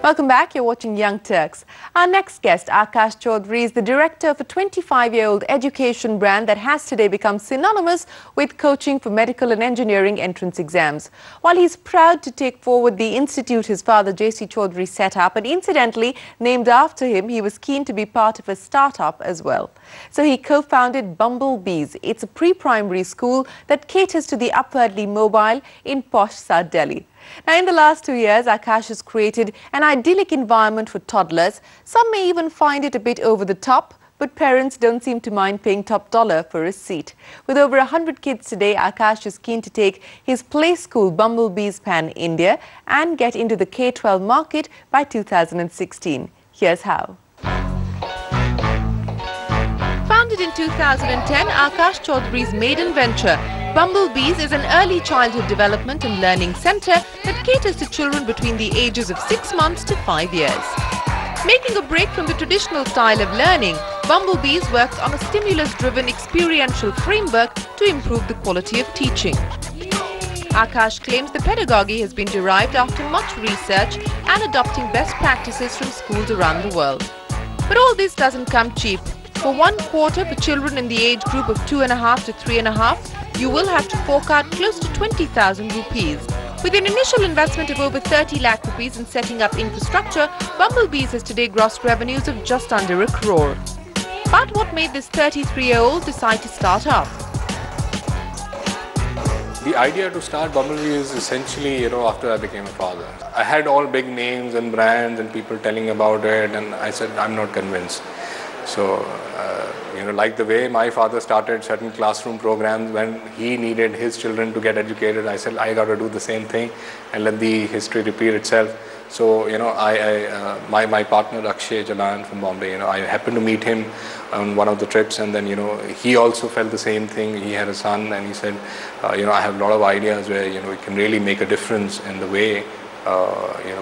Welcome back. You're watching Young Turks. Our next guest, Akash Chaudhary, is the director of a 25-year-old education brand that has today become synonymous with coaching for medical and engineering entrance exams. While he's proud to take forward the institute his father, J.C. Chaudhary, set up, and incidentally named after him, he was keen to be part of a startup as well. So he co-founded Bumblebees. It's a pre-primary school that caters to the upwardly mobile in posh South Delhi. Now, in the last 2 years, Akash has created an idyllic environment for toddlers. Some may even find it a bit over the top, but parents don't seem to mind paying top dollar for a seat. With over 100 kids today, Akash is keen to take his play school Bumblebees Pan India and get into the K-12 market by 2016. Here's how. Founded in 2010, Akash Chaudhary's maiden venture, Bumblebees is an early childhood development and learning centre that caters to children between the ages of 6 months to 5 years. Making a break from the traditional style of learning, Bumblebees works on a stimulus-driven experiential framework to improve the quality of teaching. Akash claims the pedagogy has been derived after much research and adopting best practices from schools around the world. But all this doesn't come cheap. For 1 quarter for children in the age group of 2.5 to 3.5, you will have to fork out close to 20,000 rupees. With an initial investment of over 30 lakh rupees in setting up infrastructure, Bumblebees has today grossed revenues of just under 1 crore. But what made this 33-year-old decide to start up? The idea to start Bumblebees is essentially, after I became a father. I had all big names and brands and people telling about it, and I said, I'm not convinced. So, like the way my father started certain classroom programs when he needed his children to get educated, I said, I got to do the same thing and let the history repeat itself. So, my partner Akshay Jalan from Bombay, I happened to meet him on one of the trips, and then, he also felt the same thing. He had a son, and he said, I have a lot of ideas where, it can really make a difference in the way,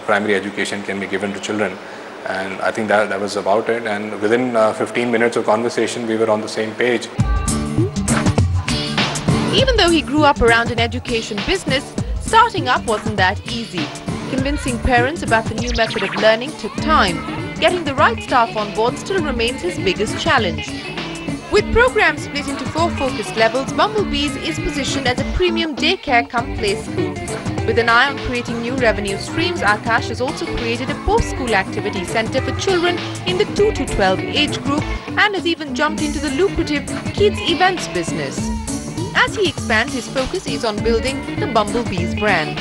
primary education can be given to children. And I think that was about it, and within 15 minutes of conversation we were on the same page. Even though he grew up around an education business, starting up wasn't that easy. Convincing parents about the new method of learning took time. Getting the right staff on board still remains his biggest challenge. With programs split into 4 focused levels, Bumblebees is positioned as a premium daycare cum play school. With an eye on creating new revenue streams, Akash has also created a post-school activity centre for children in the 2 to 12 age group and has even jumped into the lucrative kids events business. As he expands, his focus is on building the Bumblebees brand.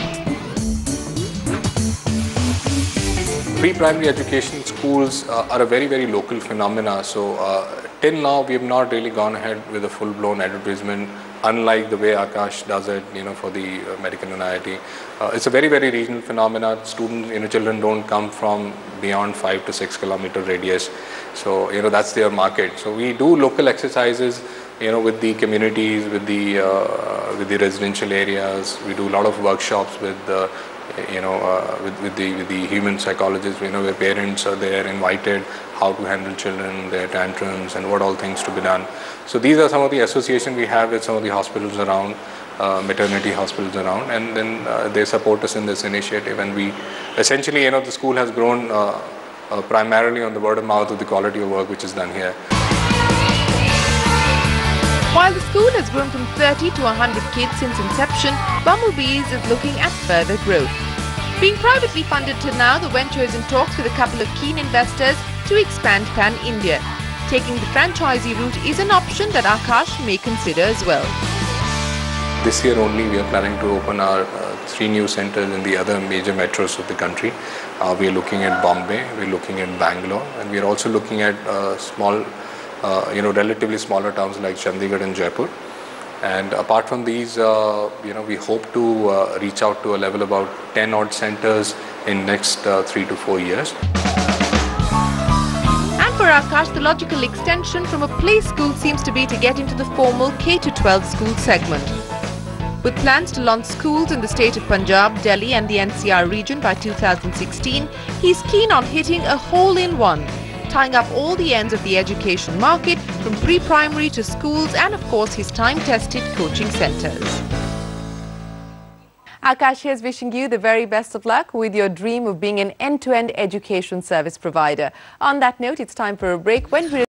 Pre-primary education schools are a very, very local phenomena. So till now we have not really gone ahead with a full-blown advertisement, unlike the way Akash does it, for the medical and IIT. It's a very, very regional phenomena. Students, children don't come from beyond 5 to 6 kilometer radius. So, that's their market. So we do local exercises, with the communities, with the residential areas. We do a lot of workshops with with the human psychologists, where parents are there invited, how to handle children, their tantrums, and what all things to be done. So these are some of the associations we have with some of the hospitals around, maternity hospitals around, and then they support us in this initiative. And we essentially, the school has grown primarily on the word of mouth of the quality of work which is done here. While the school has grown from 30 to 100 kids since inception, Bumblebees is looking at further growth. Being privately funded till now, the venture is in talks with a couple of keen investors to expand Pan India. Taking the franchisee route is an option that Akash may consider as well. This year only we are planning to open our 3 new centers in the other major metros of the country. We are looking at Bombay, we are looking at Bangalore, and we are also looking at small relatively smaller towns like Chandigarh and Jaipur. And apart from these, we hope to reach out to a level about 10 odd centers in next 3 to 4 years. And for Akash, the logical extension from a play school seems to be to get into the formal K-12 school segment. With plans to launch schools in the state of Punjab, Delhi and the NCR region by 2016, he's keen on hitting a hole-in-one, tying up all the ends of the education market from pre-primary to schools and of course his time-tested coaching centres. Akash is wishing you the very best of luck with your dream of being an end-to-end education service provider. On that note, it's time for a break. When we